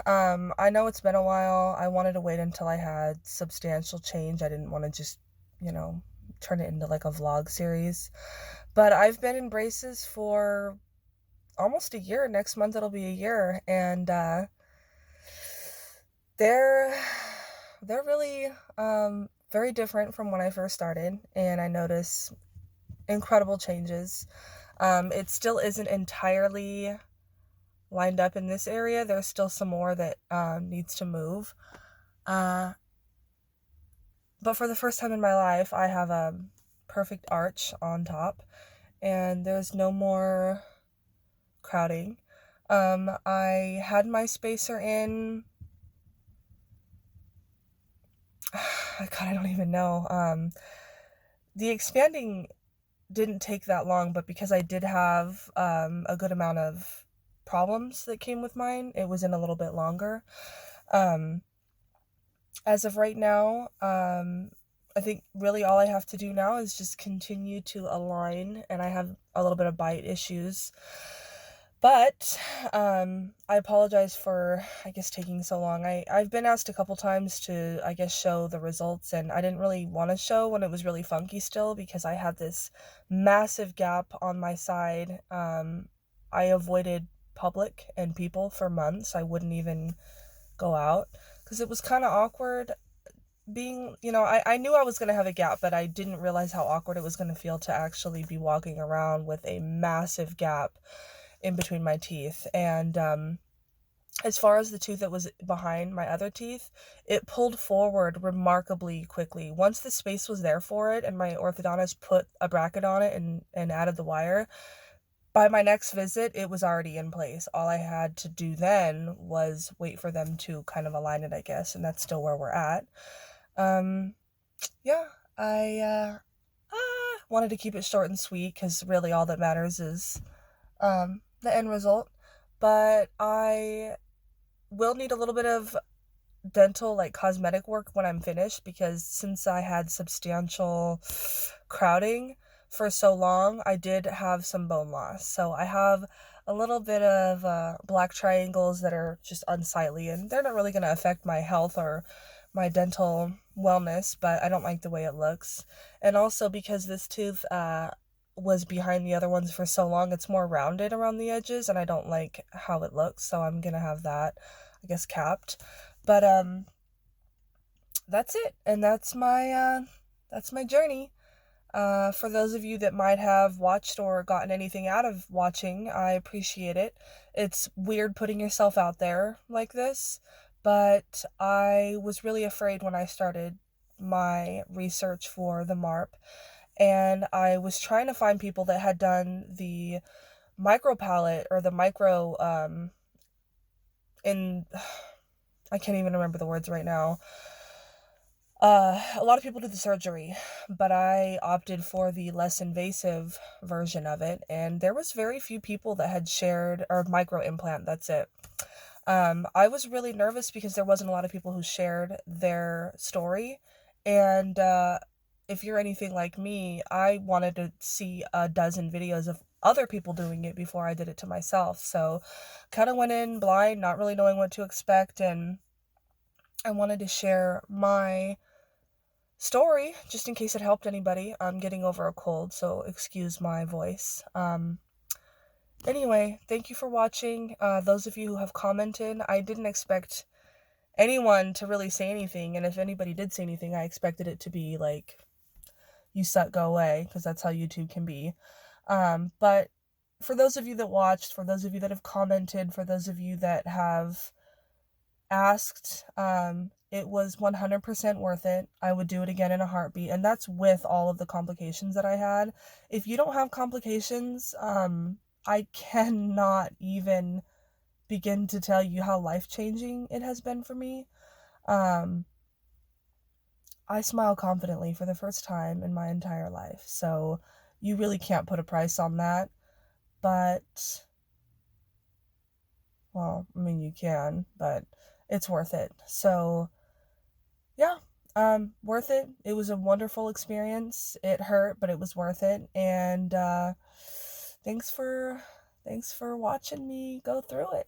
I know it's been a while. I wanted to wait until I had substantial change. I didn't want to just, you know, turn it into like a vlog series. But I've been in braces for almost a year. Next month it'll be a year, and they're they're really very different from when I first started, and I notice incredible changes. It still isn't entirely lined up in this area. There's still some more that needs to move. Uh, but for the first time in my life, I have a perfect arch on top, and there's no more crowding. I had my spacer in. God, I don't even know. The expanding didn't take that long, but because I did have a good amount of problems that came with mine, it was in a little bit longer. Um, as of right now, I think really all I have to do now is just continue to align, and I have a little bit of bite issues. But I apologize for, I guess, taking so long. I've been asked a couple times to, I guess, show the results, and I didn't really want to show when it was really funky still because I had this massive gap on my side. I avoided public and people for months. I wouldn't even go out because it was kind of awkward being, I knew I was going to have a gap, but I didn't realize how awkward it was going to feel to actually be walking around with a massive gap in between my teeth. And as far as the tooth that was behind my other teeth, it pulled forward remarkably quickly. Once the space was there for it and my orthodontist put a bracket on it and added the wire, by my next visit, it was already in place. All I had to do then was wait for them to kind of align it, I guess, and that's still where we're at. Um, yeah, I wanted to keep it short and sweet because really all that matters is the end result. But I will need a little bit of dental, like cosmetic work when I'm finished because since I had substantial crowding for so long, I did have some bone loss. So I have a little bit of black triangles that are just unsightly, and they're not really going to affect my health or my dental wellness, but I don't like the way it looks. And also because this tooth was behind the other ones for so long, it's more rounded around the edges, and I don't like how it looks, so I'm gonna have that, I guess, capped. But that's it, and that's my journey. For those of you that might have watched or gotten anything out of watching, I appreciate it. It's weird putting yourself out there like this, but I was really afraid when I started my research for the Marpe, and I was trying to find people that had done the micro palette or the micro in I can't even remember the words right now. A lot of people do the surgery, but I opted for the less invasive version of it, and there was very few people that had shared, or micro implant, that's it. I was really nervous because there wasn't a lot of people who shared their story, and if you're anything like me, I wanted to see a dozen videos of other people doing it before I did it to myself, so kind of went in blind, not really knowing what to expect, and I wanted to share my story just in case it helped anybody. I'm getting over a cold, so excuse my voice. Anyway, thank you for watching. Those of you who have commented, I didn't expect anyone to really say anything, and if anybody did say anything, I expected it to be like, you suck, go away, because that's how YouTube can be. But for those of you that watched, for those of you that have commented, for those of you that have asked, it was 100% worth it. I would do it again in a heartbeat, and that's with all of the complications that I had. If you don't have complications, I cannot even begin to tell you how life-changing it has been for me. I smile confidently for the first time in my entire life, so you really can't put a price on that, but, well, I mean, you can, but it's worth it. So yeah, worth it. It was a wonderful experience. It hurt, but it was worth it. And thanks for watching me go through it.